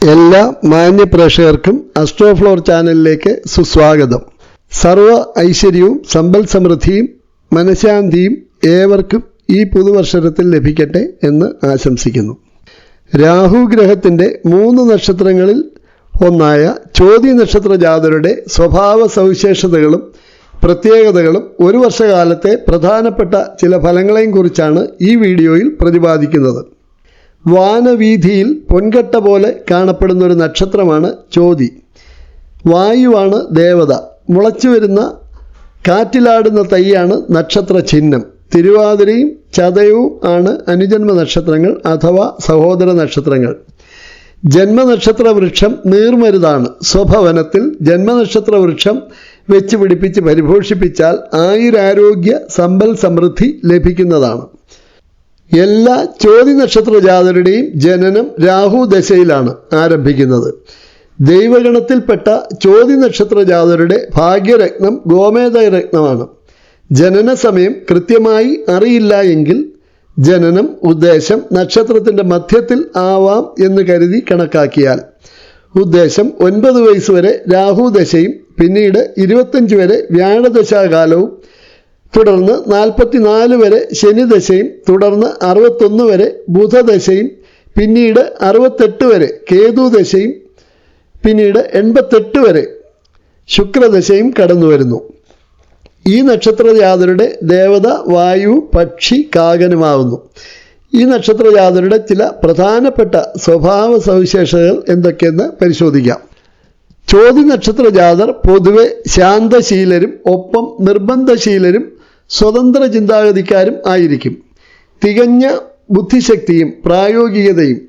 എല്ലാ മാന്യ പ്രേക്ഷകർക്കും അസ്ട്രോഫ്ലോർ ചാനലിലേക്ക് സുസ്വാഗതം. സർവ്വ ഐശ്വര്യവും സമ്പൽ സമൃദ്ധിയും മനഃശാന്തിയും ഏവർക്കും ഈ പുതുവർഷത്തിൽ ലഭിക്കട്ടെ എന്ന് ആശംസിക്കുന്നു. രാഹു ഗ്രഹത്തിൻ്റെ 3 നക്ഷത്രങ്ങളിൽ ഒന്നായ ചോതി നക്ഷത്ര ജാതരുടെ സ്വഭാവ സവിശേഷതകളും പ്രത്യേകതകളും ഒരു വർഷകാലത്തെ പ്രധാനപ്പെട്ട ചില ഫലങ്ങളെയും കുറിച്ചാണ് ഈ വീഡിയോയിൽ പ്രതിപാദിക്കുന്നത്. വാനവീഥിയിൽ പൊൻകട്ട പോലെ കാണപ്പെടുന്ന ഒരു നക്ഷത്രമാണ് ചോതി. വായുവാണ് ദേവത. മുളച്ചു വരുന്ന കാറ്റിലാടുന്ന തൈയാണ് നക്ഷത്ര ചിഹ്നം. തിരുവാതിരയും ചതയവും ആണ് അനുജന്മ നക്ഷത്രങ്ങൾ അഥവാ സഹോദര നക്ഷത്രങ്ങൾ. ജന്മനക്ഷത്ര വൃക്ഷം നീർമരുതാണ്. സ്വഭവനത്തിൽ ജന്മനക്ഷത്ര വൃക്ഷം വെച്ച് പിടിപ്പിച്ച് പരിപോഷിപ്പിച്ചാൽ ആയുരാരോഗ്യ സമ്പൽ സമൃദ്ധി ലഭിക്കുന്നതാണ്. എല്ലാ ചോതി നക്ഷത്ര ജാതരുടെയും ജനനം രാഹു ദശയിലാണ് ആരംഭിക്കുന്നത്. ദൈവഗണത്തിൽപ്പെട്ട ചോതി നക്ഷത്ര ജാതരുടെ ഭാഗ്യരത്നം ഗോമേതകരത്നമാണ്. ജനന സമയം കൃത്യമായി അറിയില്ല എങ്കിൽ ജനനം ഉദ്ദേശം നക്ഷത്രത്തിൻ്റെ മധ്യത്തിൽ ആവാം എന്ന് കരുതി കണക്കാക്കിയാൽ ഉദ്ദേശം 9 വയസ്സ് വരെ രാഹു ദശയും പിന്നീട് 25 വരെ വ്യാഴദശാകാലവും തുടർന്ന് 44 വരെ ശനിദശയും തുടർന്ന് 61 വരെ ബുധദശയും പിന്നീട് 68 വരെ കേതുദശയും പിന്നീട് 88 വരെ ശുക്രദശയും കടന്നു വരുന്നു. ഈ നക്ഷത്രജാതരുടെ ദേവത വായു, പക്ഷി, കാകനുമാവുന്നു. ഈ നക്ഷത്രജാതരുടെ ചില പ്രധാനപ്പെട്ട സ്വഭാവ സവിശേഷതകൾ എന്തൊക്കെയെന്ന് പരിശോധിക്കാം. ചോതി നക്ഷത്ര ജാതർ പൊതുവെ ശാന്തശീലരും ഒപ്പം നിർബന്ധശീലരും സ്വതന്ത്ര ചിന്താഗതിക്കാരും ആയിരിക്കും. തികഞ്ഞ ബുദ്ധിശക്തിയും പ്രായോഗികതയും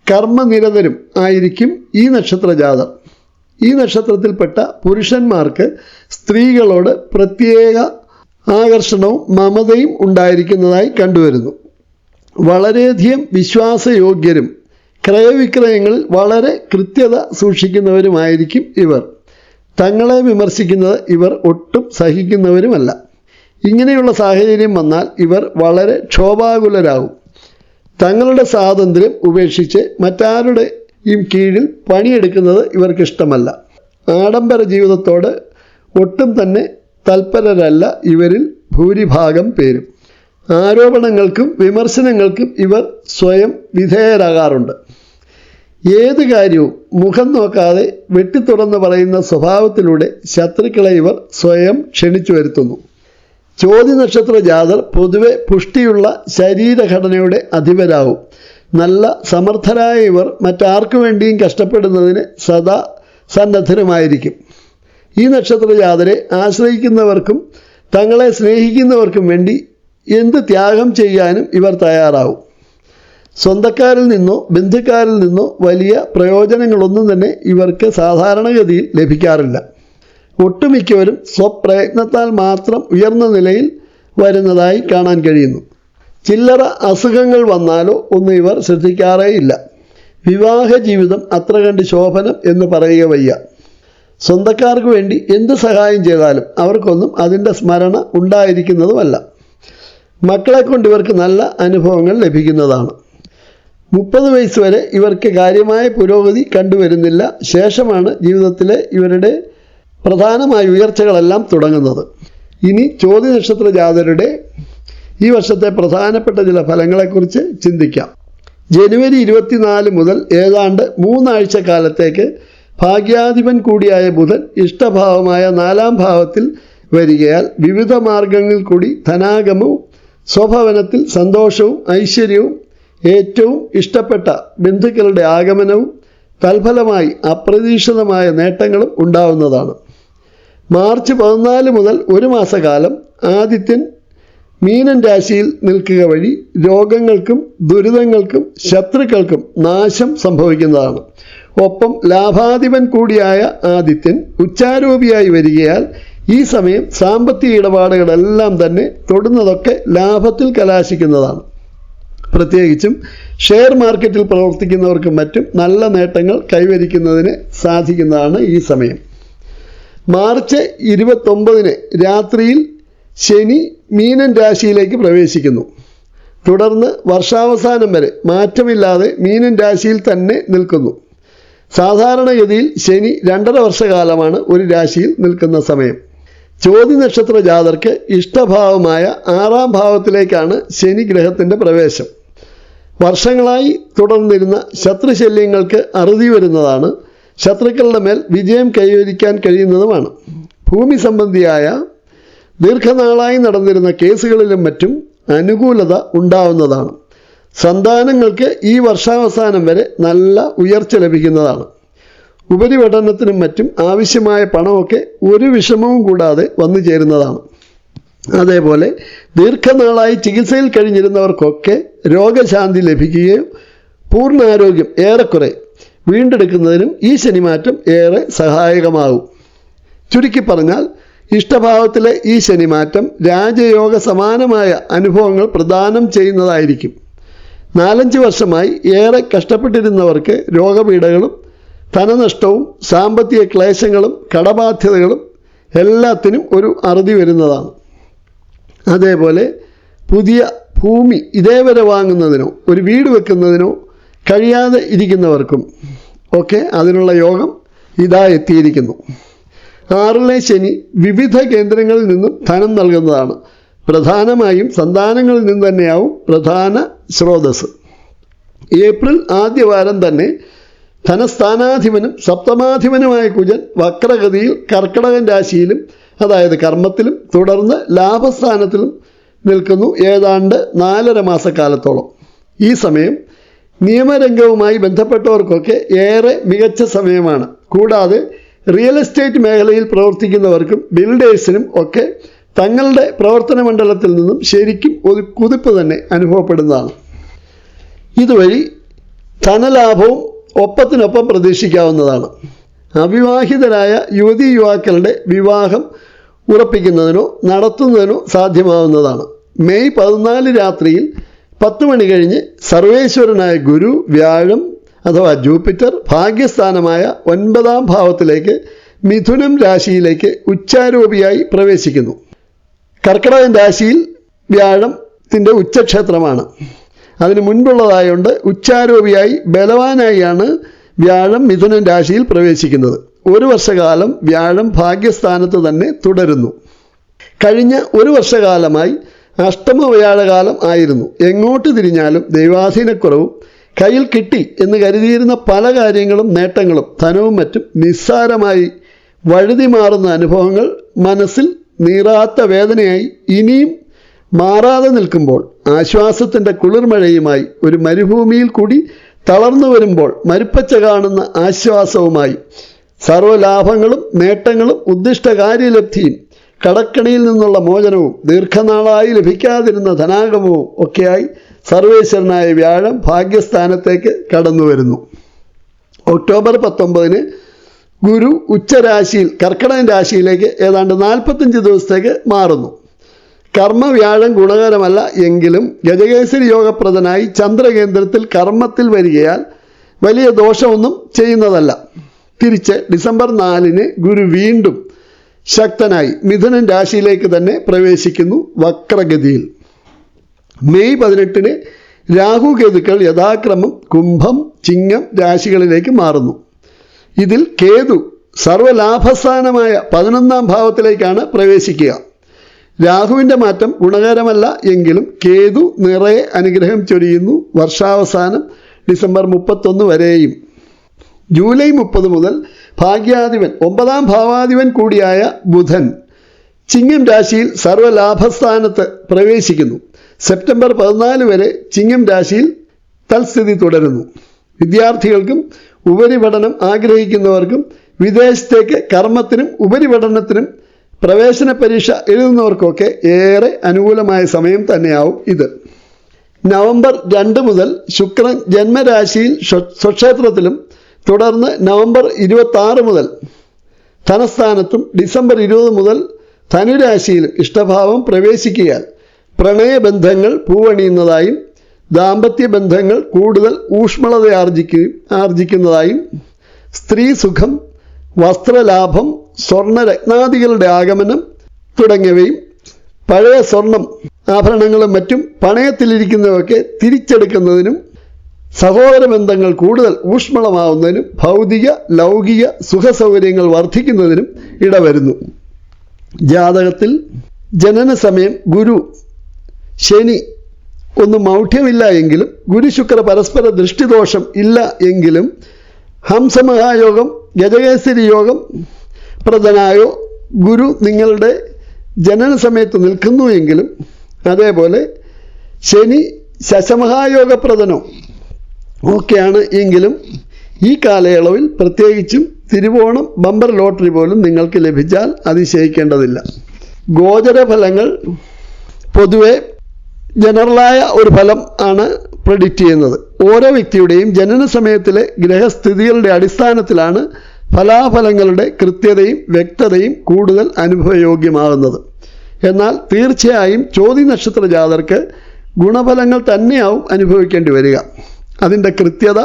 കർമ്മനിരതരും ആയിരിക്കും ഈ നക്ഷത്ര ജാതർ. ഈ നക്ഷത്രത്തിൽപ്പെട്ട പുരുഷന്മാർക്ക് സ്ത്രീകളോട് പ്രത്യേക ആകർഷണവും മമതയും ഉണ്ടായിരിക്കുന്നതായി കണ്ടുവരുന്നു. വളരെയധികം വിശ്വാസയോഗ്യരും ക്രയവിക്രയങ്ങളിൽ വളരെ കൃത്യത സൂക്ഷിക്കുന്നവരുമായിരിക്കും ഇവർ. തങ്ങളെ വിമർശിക്കുന്നത് ഇവർ ഒട്ടും സഹിക്കുന്നവരുമല്ല. ഇങ്ങനെയുള്ള സാഹചര്യം വന്നാൽ ഇവർ വളരെ ക്ഷോഭാകുലരാകും. തങ്ങളുടെ സ്വാതന്ത്ര്യം ഉപേക്ഷിച്ച് മറ്റാരുടെയും കീഴിൽ പണിയെടുക്കുന്നത് ഇവർക്കിഷ്ടമല്ല. ആഡംബര ജീവിതത്തോട് ഒട്ടും തന്നെ തൽപരരല്ല ഇവരിൽ ഭൂരിഭാഗം പേരും. ആരോപണങ്ങൾക്കും വിമർശനങ്ങൾക്കും ഇവർ സ്വയം വിധേയരാകാറുണ്ട്. ഏത് കാര്യവും മുഖം നോക്കാതെ വെട്ടിത്തുറന്ന് പറയുന്ന സ്വഭാവത്തിലൂടെ ശത്രുക്കളെ ഇവർ സ്വയം ക്ഷണിച്ചു വരുത്തുന്നു. ചോതി നക്ഷത്ര ജാതർ പൊതുവെ പുഷ്ടിയുള്ള ശരീരഘടനയുടെ അധിപരാകും. നല്ല സമർത്ഥരായ ഇവർ മറ്റാർക്കു വേണ്ടിയും കഷ്ടപ്പെടുന്നതിന് സദാ സന്നദ്ധരുമായിരിക്കും. ഈ നക്ഷത്ര ജാതരെ ആശ്രയിക്കുന്നവർക്കും തങ്ങളെ സ്നേഹിക്കുന്നവർക്കും വേണ്ടി എന്ത് ത്യാഗം ചെയ്യാനും ഇവർ തയ്യാറാവും. സ്വന്തക്കാരിൽ നിന്നോ ബന്ധുക്കാരിൽ നിന്നോ വലിയ പ്രയോജനങ്ങളൊന്നും തന്നെ ഇവർക്ക് സാധാരണഗതിയിൽ ലഭിക്കാറില്ല. ഒട്ടുമിക്കവരും സ്വപ്രയത്നത്താൽ മാത്രം ഉയർന്ന നിലയിൽ വരുന്നതായി കാണാൻ കഴിയുന്നു. ചില്ലറ അസുഖങ്ങൾ വന്നാലോ ഒന്നും ഇവർ ശ്രദ്ധിക്കാറേയില്ല. വിവാഹ ജീവിതം അത്ര കണ്ട് ശോഭനം എന്ന് പറയുക വയ്യ. സ്വന്തക്കാർക്ക് വേണ്ടി എന്ത് സഹായം ചെയ്താലും അവർക്കൊന്നും അതിൻ്റെ സ്മരണ ഉണ്ടായിരിക്കുന്നതുമല്ല. മക്കളെ കൊണ്ട് ഇവർക്ക് നല്ല അനുഭവങ്ങൾ ലഭിക്കുന്നതാണ്. 30 വയസ്സ് വരെ ഇവർക്ക് കാര്യമായ പുരോഗതി കണ്ടുവരുന്നില്ല. ശേഷമാണ് ജീവിതത്തിലെ ഇവരുടെ പ്രധാനമായ ഉയർച്ചകളെല്ലാം തുടങ്ങുന്നത്. ഇനി ചോതി നക്ഷത്ര ജാതരുടെ ഈ വർഷത്തെ പ്രധാനപ്പെട്ട ചില ഫലങ്ങളെക്കുറിച്ച് ചിന്തിക്കാം. ജനുവരി 24 മുതൽ ഏതാണ്ട് 3 ആഴ്ച കാലത്തേക്ക് ഭാഗ്യാധിപൻ കൂടിയായ ബുധൻ ഇഷ്ടഭാവമായ 4ാം ഭാവത്തിൽ വരികയാൽ വിവിധ മാർഗങ്ങളിൽ കൂടി ധനാഗമവും സ്വഭവനത്തിൽ സന്തോഷവും ഐശ്വര്യവും ഏറ്റവും ഇഷ്ടപ്പെട്ട ബന്ധുക്കളുടെ ആഗമനവും തൽഫലമായി അപ്രതീക്ഷിതമായ നേട്ടങ്ങളും ഉണ്ടാവുന്നതാണ്. മാർച്ച് 14 മുതൽ 1 മാസക്കാലം ആദിത്യൻ മീനൻ രാശിയിൽ നിൽക്കുക വഴി രോഗങ്ങൾക്കും ദുരിതങ്ങൾക്കും ശത്രുക്കൾക്കും നാശം സംഭവിക്കുന്നതാണ്. ഒപ്പം ലാഭാധിപൻ കൂടിയായ ആദിത്യൻ ഉച്ചാരൂപിയായി വരികയാൽ ഈ സമയം സാമ്പത്തിക ഇടപാടുകളെല്ലാം തന്നെ തൊടുന്നതൊക്കെ ലാഭത്തിൽ കലാശിക്കുന്നതാണ്. പ്രത്യേകിച്ചും ഷെയർ മാർക്കറ്റിൽ പ്രവർത്തിക്കുന്നവർക്കും മറ്റും നല്ല നേട്ടങ്ങൾ കൈവരിക്കുന്നതിന് സാധിക്കുന്നതാണ് ഈ സമയം. മാർച്ച് 29 രാത്രിയിൽ ശനി മീനൻ രാശിയിലേക്ക് പ്രവേശിക്കുന്നു. തുടർന്ന് വർഷാവസാനം വരെ മാറ്റമില്ലാതെ മീനൻ രാശിയിൽ തന്നെ നിൽക്കുന്നു. സാധാരണഗതിയിൽ ശനി 2.5 വർഷകാലമാണ് ഒരു രാശിയിൽ നിൽക്കുന്ന സമയം. ചോതി നക്ഷത്ര ജാതർക്ക് ഇഷ്ടഭാവമായ 6-ാം ഭാവത്തിലേക്കാണ് ശനി ഗ്രഹത്തിൻ്റെ പ്രവേശം. വർഷങ്ങളായി തുടർന്നിരുന്ന ശത്രുശല്യങ്ങൾക്ക് അറുതി വരുന്നതാണ്. ശത്രുക്കളുടെ മേൽ വിജയം കൈവരിക്കാൻ കഴിയുന്നതുമാണ്. ഭൂമി സംബന്ധിയായ ദീർഘനാളായി നടന്നിരുന്ന കേസുകളിലും മറ്റും അനുകൂലത ഉണ്ടാവുന്നതാണ്. സന്താനങ്ങൾക്ക് ഈ വർഷാവസാനം വരെ നല്ല ഉയർച്ച ലഭിക്കുന്നതാണ്. ഉപരിപഠനത്തിനും മറ്റും ആവശ്യമായ പണമൊക്കെ ഒരു വിഷമവും കൂടാതെ വന്നു ചേരുന്നതാണ്. അതേപോലെ ദീർഘനാളായി ചികിത്സയിൽ കഴിഞ്ഞിരുന്നവർക്കൊക്കെ രോഗശാന്തി ലഭിക്കുകയും പൂർണ്ണാരോഗ്യം ഏറെക്കുറെ വീണ്ടെടുക്കുന്നതിനും ഈ ശനിമാറ്റം ഏറെ സഹായകമാകും. ചുരുക്കി പറഞ്ഞാൽ ഇഷ്ടഭാവത്തിലെ ഈ ശനിമാറ്റം രാജയോഗ സമാനമായ അനുഭവങ്ങൾ പ്രദാനം ചെയ്യുന്നതായിരിക്കും. 4-5 വർഷമായി ഏറെ കഷ്ടപ്പെട്ടിരുന്നവർക്ക് രോഗപീഠകളും ധനനഷ്ടവും സാമ്പത്തിക ക്ലേശങ്ങളും കടബാധ്യതകളും എല്ലാത്തിനും ഒരു അറുതി വരുന്നതാണ്. അതേപോലെ പുതിയ ഭൂമി ഇതേവരെ വാങ്ങുന്നതിനോ ഒരു വീട് വെക്കുന്നതിനോ കഴിയാതെ ഇരിക്കുന്നവർക്കും ഒക്കെ അതിനുള്ള യോഗം ഇതാ എത്തിയിരിക്കുന്നു. 6-ലെ ശനി വിവിധ കേന്ദ്രങ്ങളിൽ നിന്നും ധനം നൽകുന്നതാണ്. പ്രധാനമായും സന്താനങ്ങളിൽ നിന്ന് തന്നെയാവും പ്രധാന സ്രോതസ്. ഏപ്രിൽ ആദ്യവാരം തന്നെ ധനസ്ഥാനാധിപനും സപ്തമാധിപനുമായ കുജൻ വക്രഗതിയിൽ കർക്കടകൻ രാശിയിലും അതായത് കർമ്മത്തിലും തുടർന്ന് ലാഭസ്ഥാനത്തിലും നിൽക്കുന്നു ഏതാണ്ട് 4.5 മാസക്കാലത്തോളം. ഈ സമയം നിയമരംഗവുമായി ബന്ധപ്പെട്ടവർക്കൊക്കെ ഏറെ മികച്ച സമയമാണ്. കൂടാതെ റിയൽ എസ്റ്റേറ്റ് മേഖലയിൽ പ്രവർത്തിക്കുന്നവർക്കും ബിൽഡേഴ്സിനും ഒക്കെ തങ്ങളുടെ പ്രവർത്തന മണ്ഡലത്തിൽ നിന്നും ശരിക്കും ഒരു കുതിപ്പ് തന്നെ അനുഭവപ്പെടുന്നതാണ്. ഇതുവഴി ധനലാഭവും ഒപ്പത്തിനൊപ്പം പ്രതീക്ഷിക്കാവുന്നതാണ്. അവിവാഹിതരായ യുവതീ യുവാക്കളുടെ വിവാഹം ഉറപ്പിക്കുന്നതിനോ നടത്തുന്നതിനോ സാധ്യമാവുന്നതാണ്. മെയ് 14 രാത്രിയിൽ 10 മണി കഴിഞ്ഞ് സർവേശ്വരനായ ഗുരു വ്യാഴം അഥവാ ജൂപ്പിറ്റർ ഭാഗ്യസ്ഥാനമായ 9-ാം ഭാവത്തിലേക്ക് മിഥുനം രാശിയിലേക്ക് ഉച്ചാരോപിയായി പ്രവേശിക്കുന്നു. കർക്കിടകൻ രാശിയിൽ വ്യാഴത്തിൻ്റെ ഉച്ചക്ഷേത്രമാണ്. അതിന് മുൻപുള്ളതായതുകൊണ്ട് ഉച്ചാരോപിയായി ബലവാനായാണ് വ്യാഴം മിഥുനം രാശിയിൽ പ്രവേശിക്കുന്നത്. 1 വർഷകാലം വ്യാഴം ഭാഗ്യസ്ഥാനത്ത് തന്നെ തുടരുന്നു. കഴിഞ്ഞ 1 വർഷകാലമായി അഷ്ടമ വ്യാഴകാലം ആയിരുന്നു. എങ്ങോട്ട് തിരിഞ്ഞാലും ദൈവാധീനക്കുറവും കയ്യിൽ കിട്ടി എന്ന് കരുതിയിരുന്ന പല കാര്യങ്ങളും നേട്ടങ്ങളും ധനവും മറ്റും നിസ്സാരമായി വഴുതി മാറുന്ന അനുഭവങ്ങൾ മനസ്സിൽ നീറാത്ത വേദനയായി ഇനിയും മാറാതെ നിൽക്കുമ്പോൾ ആശ്വാസത്തിൻ്റെ കുളിർമഴയുമായി ഒരു മരുഭൂമിയിൽ കൂടി തളർന്നു വരുമ്പോൾ മരുപ്പച്ച കാണുന്ന ആശ്വാസവുമായി സർവ്വലാഭങ്ങളും നേട്ടങ്ങളും ഉദ്ദിഷ്ട കാര്യലബ്ധിയും കടക്കണിയിൽ നിന്നുള്ള മോചനവും ദീർഘനാളായി ലഭിക്കാതിരുന്ന ധനാഗമവും ഒക്കെയായി സർവേശ്വരനായ വ്യാഴം ഭാഗ്യസ്ഥാനത്തേക്ക് കടന്നു വരുന്നു. ഒക്ടോബർ 19-ന് ഗുരു ഉച്ചരാശിയിൽ കർക്കിടകൻ രാശിയിലേക്ക് ഏതാണ്ട് 45 ദിവസത്തേക്ക് മാറുന്നു. കർമ്മവ്യാഴം ഗുണകരമല്ല എങ്കിലും ഗജകേസരി യോഗപ്രദനായി ചന്ദ്രകേന്ദ്രത്തിൽ കർമ്മത്തിൽ വരികയാൽ വലിയ ദോഷമൊന്നും ചെയ്യുന്നതല്ല. തിരിച്ച് ഡിസംബർ 4-ന് ഗുരു വീണ്ടും ശക്തനായി മിഥുനൻ രാശിയിലേക്ക് തന്നെ പ്രവേശിക്കുന്നു വക്രഗതിയിൽ. മെയ് 18-ന് രാഹു കേതുക്കൾ യഥാക്രമം കുംഭം ചിങ്ങം രാശികളിലേക്ക് മാറുന്നു. ഇതിൽ കേതു സർവ്വലാഭസ്ഥാനമായ 11-ാം ഭാവത്തിലേക്കാണ് പ്രവേശിക്കുക. രാഹുവിൻ്റെ മാറ്റം ഗുണകരമല്ല എങ്കിലും കേതു നിറയെ അനുഗ്രഹം ചൊരിയുന്നു വർഷാവസാനം ഡിസംബർ 31 വരെയും. ജൂലൈ 30 മുതൽ ഭാഗ്യാധിപൻ 9-ാം ഭാവാധിപൻ കൂടിയായ ബുധൻ ചിങ്ങം രാശിയിൽ സർവ്വലാഭസ്ഥാനത്ത് പ്രവേശിക്കുന്നു. സെപ്റ്റംബർ 14 വരെ ചിങ്ങം രാശിയിൽ തൽസ്ഥിതി തുടരുന്നു. വിദ്യാർത്ഥികൾക്കും ഉപരിപഠനം ആഗ്രഹിക്കുന്നവർക്കും വിദേശത്തേക്ക് കർമ്മത്തിനും ഉപരിപഠനത്തിനും പ്രവേശന പരീക്ഷ എഴുതുന്നവർക്കൊക്കെ ഏറെ അനുകൂലമായ സമയം തന്നെയാവും ഇത്. നവംബർ 2 മുതൽ ശുക്രൻ ജന്മരാശിയിൽ സ്വക്ഷേത്രത്തിലും തുടർന്ന് നവംബർ 26 മുതൽ ധനസ്ഥാനത്തും ഡിസംബർ 20 മുതൽ ധനുരാശിയിലും ഇഷ്ടഭാവം പ്രവേശിക്കിയാൽ പ്രണയബന്ധങ്ങൾ പൂവണിയുന്നതായും ദാമ്പത്യ ബന്ധങ്ങൾ കൂടുതൽ ഊഷ്മളത ആർജിക്കുന്നതായും സ്ത്രീ സുഖം വസ്ത്രലാഭം സ്വർണ്ണരത്നാദികളുടെ ആഗമനം തുടങ്ങിയവയും പഴയ സ്വർണം ആഭരണങ്ങളും മറ്റും പണയത്തിലിരിക്കുന്നതൊക്കെ തിരിച്ചെടുക്കുന്നതിനും സഹോദര ബന്ധങ്ങൾ കൂടുതൽ ഊഷ്മളമാവുന്നതിനും ഭൗതിക ലൗകിക സുഖസൗകര്യങ്ങൾ വർദ്ധിക്കുന്നതിനും ഇടവരുന്നു. ജാതകത്തിൽ ജനന സമയം ഗുരു ശനി ഒന്നും മൗഢ്യമില്ല എങ്കിലും ഗുരു ശുക്ര പരസ്പര ദൃഷ്ടിദോഷം ഇല്ല എങ്കിലും ഹംസമഹായോഗം ഗജകേസരി യോഗം പ്രദനായോ ഗുരു നിങ്ങളുടെ ജനന സമയത്ത് നിൽക്കുന്നു എങ്കിലും അതേപോലെ ശനി ശശമഹായോഗപ്രദനോ ഒക്കെയാണ് എങ്കിലും ഈ കാലയളവിൽ പ്രത്യേകിച്ചും തിരുവോണം ബമ്പർ ലോട്ടറി പോലും നിങ്ങൾക്ക് ലഭിച്ചാൽ അതിശയിക്കേണ്ടതില്ല. ഗോചരഫലങ്ങൾ പൊതുവെ ജനറലായ ഒരു ഫലം ആണ് പ്രെഡിക്റ്റ് ചെയ്യുന്നത്. ഓരോ വ്യക്തിയുടെയും ജനന സമയത്തിലെ ഗ്രഹസ്ഥിതികളുടെ അടിസ്ഥാനത്തിലാണ് ഫലാഫലങ്ങളുടെ കൃത്യതയും വ്യക്തതയും കൂടുതൽ അനുഭവയോഗ്യമാകുന്നത്. എന്നാൽ തീർച്ചയായും ചോതി നക്ഷത്ര ജാതർക്ക് ഗുണഫലങ്ങൾ തന്നെയാവും അനുഭവിക്കേണ്ടി വരിക. അതിൻ്റെ കൃത്യത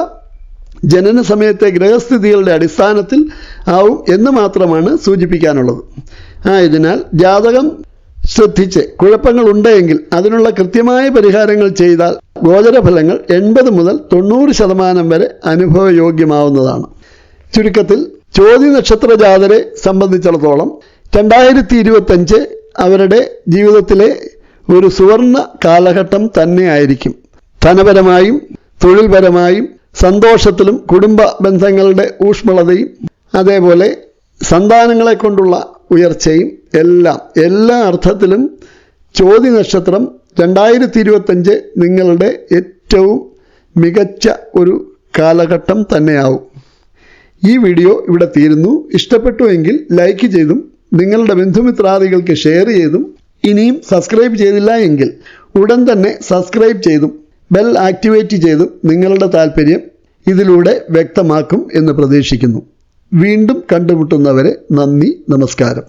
ജനന സമയത്തെ ഗ്രഹസ്ഥിതികളുടെ അടിസ്ഥാനത്തിൽ ആവും എന്ന് മാത്രമാണ് സൂചിപ്പിക്കാനുള്ളത്. ആയതിനാൽ ജാതകം ശ്രദ്ധിച്ച് കുഴപ്പങ്ങളുണ്ടെങ്കിൽ അതിനുള്ള കൃത്യമായ പരിഹാരങ്ങൾ ചെയ്താൽ ഗോചരഫലങ്ങൾ 80 മുതൽ 90% വരെ അനുഭവയോഗ്യമാവുന്നതാണ്. ചുരുക്കത്തിൽ ചോതി നക്ഷത്ര ജാതരെ സംബന്ധിച്ചിടത്തോളം 2025 അവരുടെ ജീവിതത്തിലെ ഒരു സുവർണ കാലഘട്ടം തന്നെയായിരിക്കും. ധനപരമായും തൊഴിൽപരമായും സന്തോഷത്തിലും കുടുംബ ബന്ധങ്ങളുടെ ഊഷ്മളതയും അതേപോലെ സന്താനങ്ങളെ കൊണ്ടുള്ള ഉയർച്ചയും എല്ലാ അർത്ഥത്തിലും ചോതി നക്ഷത്രം 2025 നിങ്ങളുടെ ഏറ്റവും മികച്ച ഒരു കാലഘട്ടം തന്നെയാവും. ഈ വീഡിയോ ഇവിടെ തീരുന്നു. ഇഷ്ടപ്പെട്ടുവെങ്കിൽ ലൈക്ക് ചെയ്തും നിങ്ങളുടെ ബന്ധുമിത്രാദികൾക്ക് ഷെയർ ചെയ്തും ഇനിയും സബ്സ്ക്രൈബ് ചെയ്തില്ല എങ്കിൽ ഉടൻ തന്നെ സബ്സ്ക്രൈബ് ചെയ്തും ബെൽ ആക്ടിവേറ്റ് ചെയ്തും നിങ്ങളുടെ താല്പര്യം ഇതിലൂടെ വ്യക്തമാക്കും എന്ന് പ്രതീക്ഷിക്കുന്നു. വീണ്ടും കണ്ടുമുട്ടുന്നവരെ നന്ദി, നമസ്കാരം.